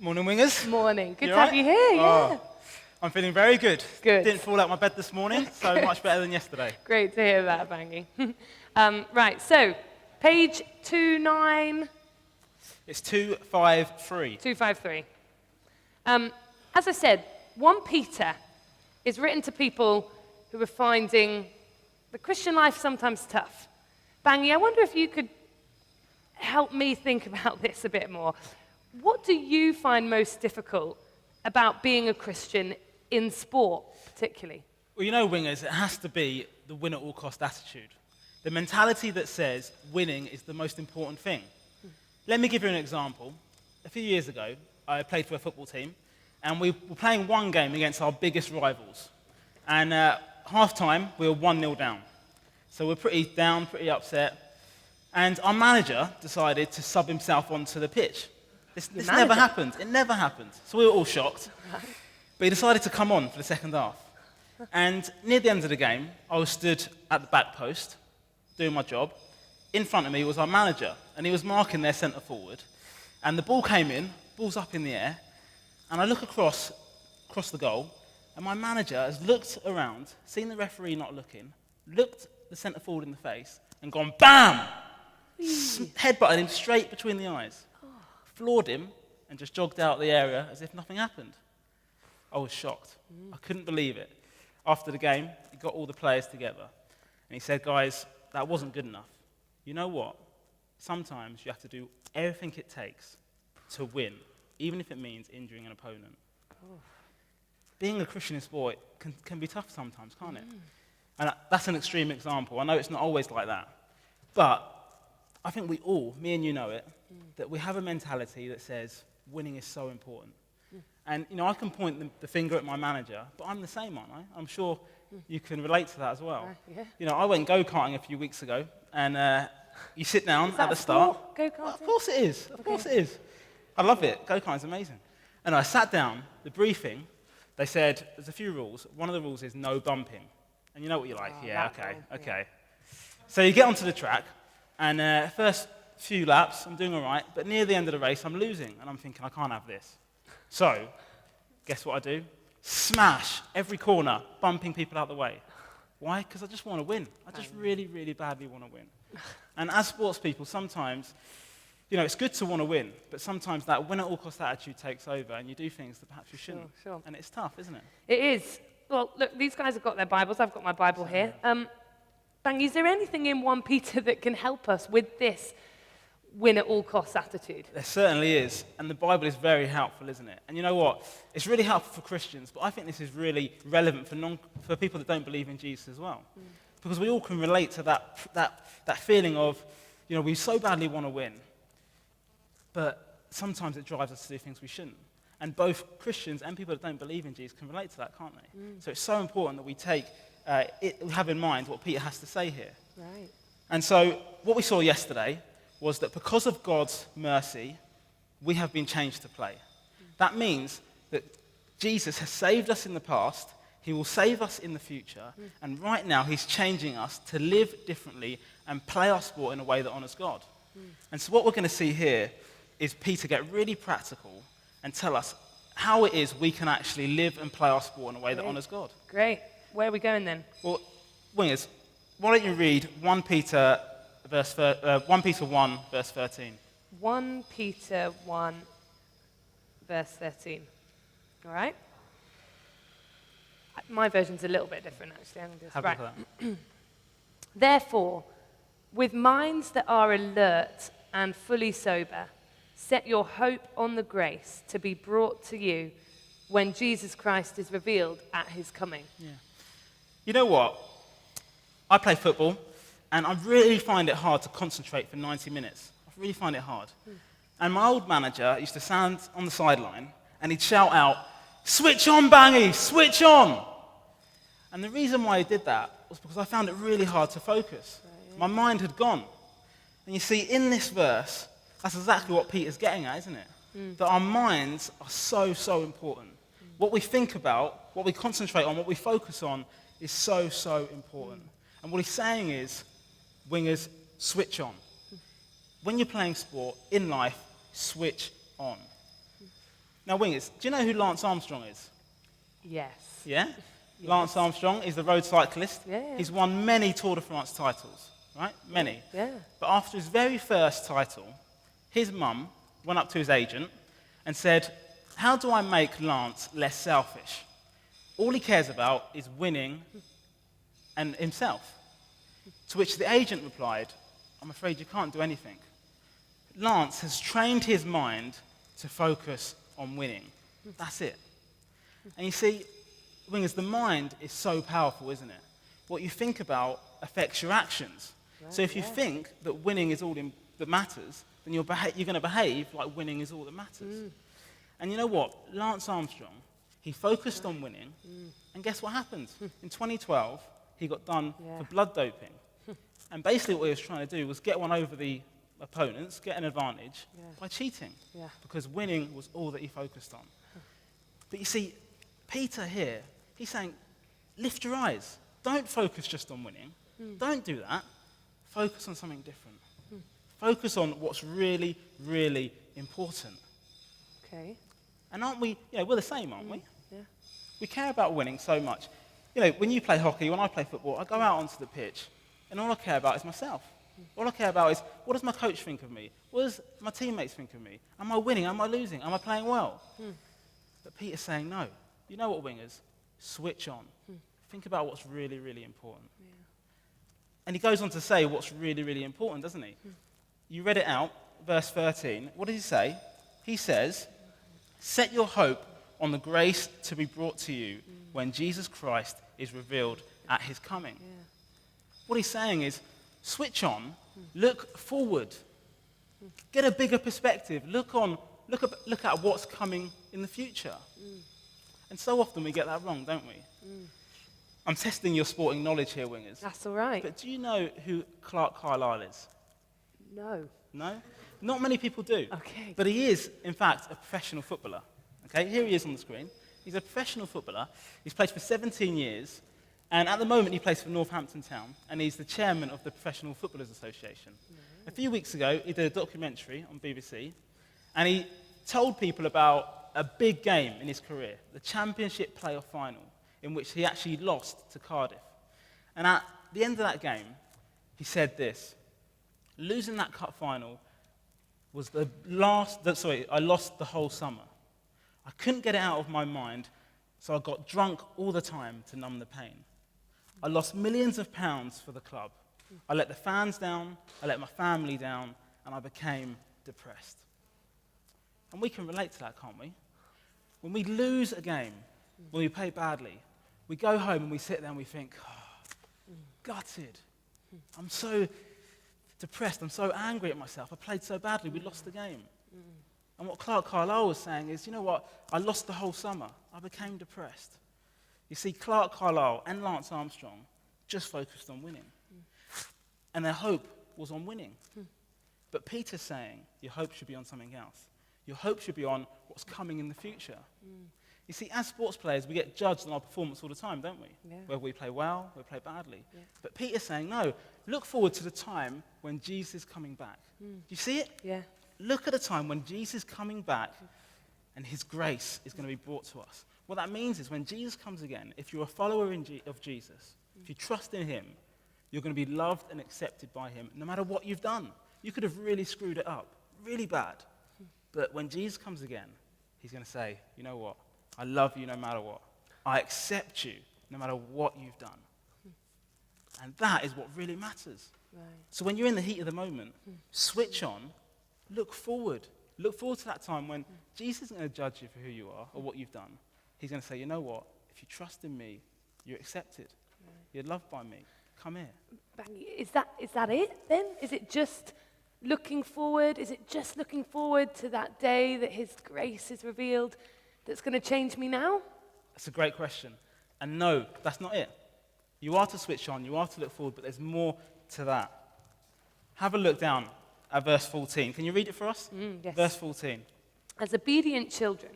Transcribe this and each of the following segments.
Morning, wingers. Morning. Good You to have right? you here, yeah. Oh, I'm feeling very good. Good. Didn't fall out my bed this morning, so much better than yesterday. Great to hear that, Bangi. Right, so page 29... It's 253. 253. As I said, 1 Peter is written to people who are finding the Christian life sometimes tough. Bangi, I wonder if you could help me think about this a bit more. What do you find most difficult about being a Christian in sport, particularly? Well, you know, wingers, it has to be the win at all cost attitude. The mentality that says winning is the most important thing. Let me give you an example. A few years ago, I played for a football team, and we were playing one game against our biggest rivals. And half-time, we were 1-0 down. So we're pretty down, pretty upset. And our manager decided to sub himself onto the pitch. This never happened. It never happened. So we were all shocked. But he decided to come on for the second half. And near the end of the game, I was stood at the back post, doing my job. In front of me was our manager, and he was marking their centre forward. And the ball came in, ball's up in the air, and I look across the goal, and my manager has looked around, seen the referee not looking, looked the centre forward in the face, and gone BAM! Headbutted him straight between the eyes. Floored him, and just jogged out the area as if nothing happened. I was shocked. I couldn't believe it. After the game, he got all the players together, and he said, guys, that wasn't good enough. You know what? Sometimes you have to do everything it takes to win, even if it means injuring an opponent. Being a Christian in sport can be tough sometimes, can't it? And that's an extreme example. I know it's not always like that. But I think we all, me and you know it, that we have a mentality that says winning is so important. And, you know, I can point the finger at my manager, but I'm the same, aren't I? I'm sure you can relate to that as well. Yeah. You know, I went go-karting a few weeks ago, and you sit down at the start. Go-karting? Well, of course it is. Of course it is. I love it. Go-karting's amazing. And I sat down, the briefing, they said, there's a few rules. One of the rules is no bumping. And you know what you're like, okay. So you get onto the track, and first few laps, I'm doing all right, but near the end of the race, I'm losing, and I'm thinking, I can't have this. So, guess what I do? Smash every corner, bumping people out the way. Why? Because I just want to win. I just really, really badly want to win. And as sports people, sometimes, you know, it's good to want to win, but sometimes that win at all cost attitude takes over, and you do things that perhaps you shouldn't. Sure. And it's tough, isn't it? It is. Well, look, these guys have got their Bibles. I've got my Bible here. Bang, is there anything in 1 Peter that can help us with this win at all costs attitude? There certainly is, and the Bible is very helpful, isn't it? And you know what? It's really helpful for Christians, but I think this is really relevant for people that don't believe in Jesus as well. Because we all can relate to that feeling of, you know, we so badly want to win, but sometimes it drives us to do things we shouldn't. And both Christians and people that don't believe in Jesus can relate to that, can't they? So it's so important that we have in mind what Peter has to say here. Right. And so what we saw yesterday was that because of God's mercy, we have been changed to play. That means that Jesus has saved us in the past, he will save us in the future, and right now he's changing us to live differently and play our sport in a way that honors God. And so what we're going to see here is Peter get really practical and tell us how it is we can actually live and play our sport in a way that honors God. Great. Where are we going then? Well, wingers, why don't you read 1 Peter 1, verse 13. 1 Peter 1, verse 13. All right? My version's a little bit different, actually. Have right. that. Therefore, with minds that are alert and fully sober, set your hope on the grace to be brought to you when Jesus Christ is revealed at his coming. Yeah. You know what? I play football, and I really find it hard to concentrate for 90 minutes. I really find it hard. And my old manager used to stand on the sideline, and he'd shout out, "Switch on, Bangi, switch on!" And the reason why he did that was because I found it really hard to focus. My mind had gone. And you see, in this verse, that's exactly what Peter's getting at, isn't it? That our minds are so, so important. What we think about, what we concentrate on, what we focus on is so, so important. And what he's saying is, wingers, switch on. When you're playing sport, in life, switch on. Now, wingers, do you know who Lance Armstrong is? Yes. Yeah? Yes. Lance Armstrong is the road cyclist. Yeah. He's won many Tour de France titles, right? Many. Yeah. But after his very first title, his mum went up to his agent and said, how do I make Lance less selfish? All he cares about is winning and himself. To which the agent replied, I'm afraid you can't do anything. Lance has trained his mind to focus on winning. That's it. And you see, wingers, the mind is so powerful, isn't it? What you think about affects your actions. Right, so if you yeah. think that winning is all that matters, then you're going to behave like winning is all that matters. And you know what? Lance Armstrong, he focused on winning, and guess what happened? In 2012, he got done for blood doping. And basically what he was trying to do was get one over the opponents, get an advantage by cheating. Yeah. Because winning was all that he focused on. But you see, Peter here, he's saying, lift your eyes. Don't focus just on winning. Don't do that. Focus on something different. Focus on what's really, really important. Okay. And aren't we, we're the same, aren't we? Yeah. We care about winning so much. You know, when you play hockey, when I play football, I go out onto the pitch, and all I care about is myself. All I care about is, what does my coach think of me? What does my teammates think of me? Am I winning? Am I losing? Am I playing well? But Peter's saying, no. You know what, wingers? Switch on. Think about what's really, really important. Yeah. And he goes on to say what's really, really important, doesn't he? You read it out, verse 13. What does he say? He says, set your hope on the grace to be brought to you when Jesus Christ is revealed at his coming. Yeah. What he's saying is, switch on, look forward, get a bigger perspective, look at what's coming in the future. And so often we get that wrong, don't we? I'm testing your sporting knowledge here, wingers. That's all right. But do you know who Clarke Carlisle is? No. No? Not many people do. Okay. But he is, in fact, a professional footballer. Okay, here he is on the screen. He's a professional footballer. He's played for 17 years. And at the moment, he plays for Northampton Town. And he's the chairman of the Professional Footballers Association. A few weeks ago, he did a documentary on BBC. And he told people about a big game in his career, the Championship playoff final, in which he actually lost to Cardiff. And at the end of that game, he said this: losing that cup final was I lost the whole summer. I couldn't get it out of my mind, so I got drunk all the time to numb the pain. I lost millions of pounds for the club. I let the fans down, I let my family down, and I became depressed. And we can relate to that, can't we? When we lose a game, when we play badly, we go home and we sit there and we think, gutted. I'm so depressed. I'm so angry at myself. I played so badly. We lost the game. And what Clarke Carlisle was saying is, you know what? I lost the whole summer. I became depressed. You see, Clarke Carlisle and Lance Armstrong just focused on winning. And their hope was on winning. But Peter's saying your hope should be on something else. Your hope should be on what's coming in the future. You see, as sports players, we get judged on our performance all the time, don't we? Yeah. Whether we play well, whether we play badly. Yeah. But Peter's saying, no, look forward to the time when Jesus is coming back. Do you see it? Yeah. Look at the time when Jesus is coming back and his grace is going to be brought to us. What that means is when Jesus comes again, if you're a follower of Jesus, if you trust in him, you're going to be loved and accepted by him no matter what you've done. You could have really screwed it up, really bad. But when Jesus comes again, he's going to say, you know what? I love you no matter what. I accept you no matter what you've done. And that is what really matters. Right. So when you're in the heat of the moment, switch on, look forward. Look forward to that time when Jesus isn't going to judge you for who you are or what you've done. He's going to say, you know what? If you trust in me, you're accepted. Right. You're loved by me. Come here. Bangi, is that it then? Is it just looking forward? Is it just looking forward to that day that his grace is revealed that's going to change me now? That's a great question. And no, that's not it. You are to switch on, you are to look forward, but there's more to that. Have a look down at verse 14. Can you read it for us? Yes. Verse 14. As obedient children,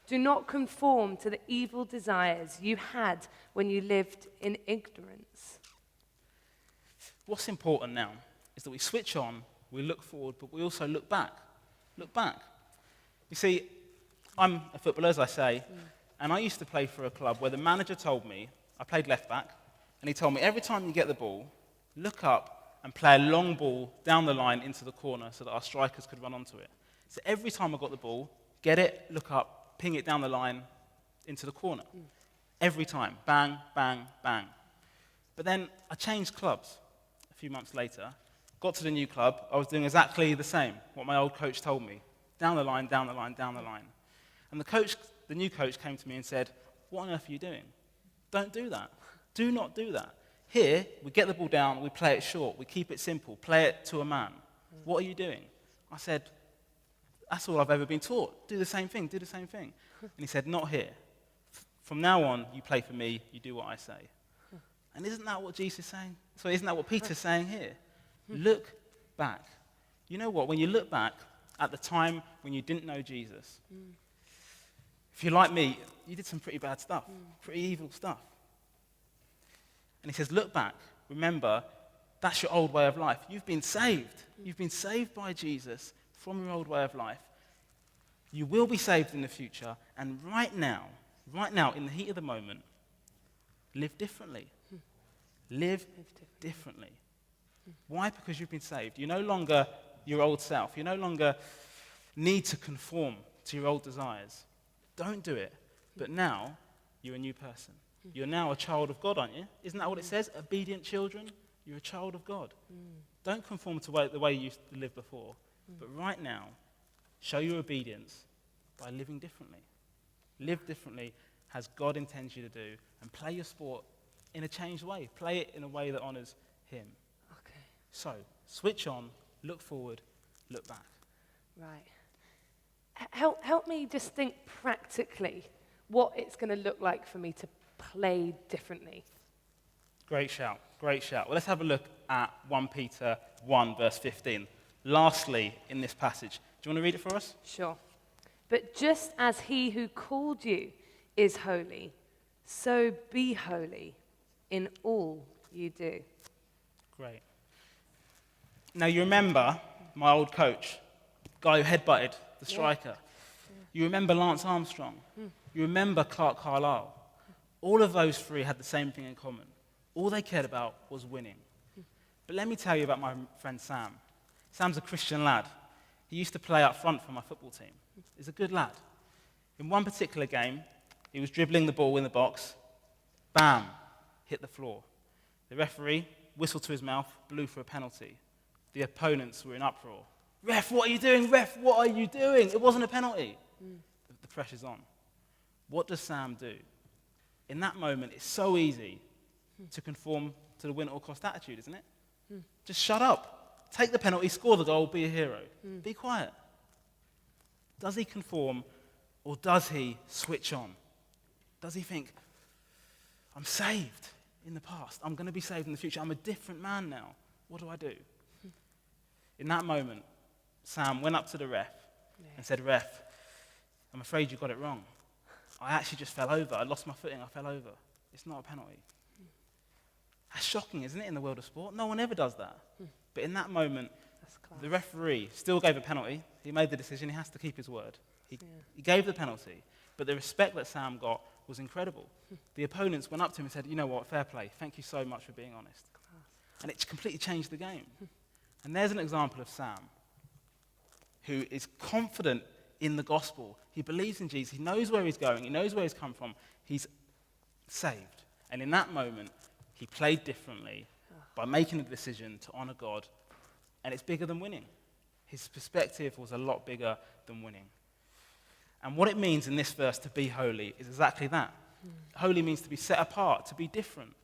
do not conform to the evil desires you had when you lived in ignorance. What's important now is that we switch on, we look forward, but we also look back. Look back. You see, I'm a footballer, as I say, and I used to play for a club where the manager told me, I played left back, and he told me every time you get the ball, look up and play a long ball down the line into the corner so that our strikers could run onto it. So every time I got the ball, get it, look up, ping it down the line into the corner. Every time. Bang, bang, bang. But then I changed clubs a few months later, got to the new club, I was doing exactly the same, what my old coach told me. Down the line, down the line, down the line. And the new coach came to me and said, what on earth are you doing? Don't do that. Do not do that. Here, we get the ball down, we play it short, we keep it simple, play it to a man. What are you doing? I said, that's all I've ever been taught. Do the same thing, do the same thing. And he said, not here. From now on, you play for me, you do what I say. And isn't that what Jesus is saying? So isn't that what Peter's saying here? Look back. You know what? When you look back at the time when you didn't know Jesus, if you're like me, you did some pretty bad stuff, pretty evil stuff. And he says, look back. Remember, that's your old way of life. You've been saved. You've been saved by Jesus from your old way of life. You will be saved in the future. And right now, in the heat of the moment, live differently. Live differently. Why? Because you've been saved. You're no longer your old self. You no longer need to conform to your old desires. Don't do it. But now, you're a new person. You're now a child of God, aren't you? Isn't that what it says? Obedient children? You're a child of God. Don't conform to the way you used to live before. But right now, show your obedience by living differently. Live differently as God intends you to do, and play your sport in a changed way. Play it in a way that honors him. Okay. So, switch on, look forward, look back. Right. Help me just think practically what it's going to look like for me to play differently. Great shout, great shout. Well, let's have a look at 1 Peter 1, verse 15. Lastly, in this passage. Do you want to read it for us? Sure. But just as he who called you is holy, so be holy in all you do. Great. Now, you remember my old coach, guy who headbutted the striker. Yeah. You remember Lance Armstrong. You remember Clarke Carlisle. All of those three had the same thing in common. All they cared about was winning. But let me tell you about my friend Sam. Sam's a Christian lad. He used to play up front for my football team. He's a good lad. In one particular game, he was dribbling the ball in the box. Bam! Hit the floor. The referee whistled to his mouth, blew for a penalty. The opponents were in uproar. Ref, what are you doing? Ref, what are you doing? It wasn't a penalty. The pressure's on. What does Sam do? In that moment, it's so easy to conform to the win at all cost attitude, isn't it? Just shut up. Take the penalty, score the goal, be a hero. Be quiet. Does he conform, or does he switch on? Does he think, I'm saved in the past. I'm going to be saved in the future. I'm a different man now. What do I do? In that moment, Sam went up to the ref and said, Ref, I'm afraid you got it wrong. I actually just fell over. I lost my footing. I fell over. It's not a penalty. That's shocking, isn't it, in the world of sport? No one ever does that. But in that moment, the referee still gave a penalty. He made the decision. He has to keep his word. He gave the penalty. But the respect that Sam got was incredible. The opponents went up to him and said, you know what, fair play. Thank you so much for being honest. And it completely changed the game. And there's an example of Sam, who is confident in the gospel. He believes in Jesus. He knows where he's going. He knows where he's come from. He's saved. And in that moment, he played differently by making the decision to honor God. And it's bigger than winning. His perspective was a lot bigger than winning. And what it means in this verse to be holy is exactly that. Holy means to be set apart, to be different.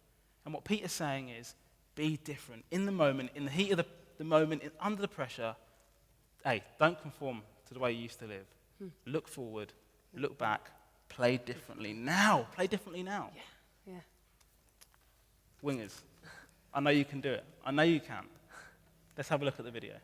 And what Peter's saying is, be different. In the moment, in the heat of the moment, under the pressure, hey, don't conform to the way you used to live. Look forward, look back, play differently now. Play differently now. Yeah. Wingers, I know you can do it. I know you can. Let's have a look at the video.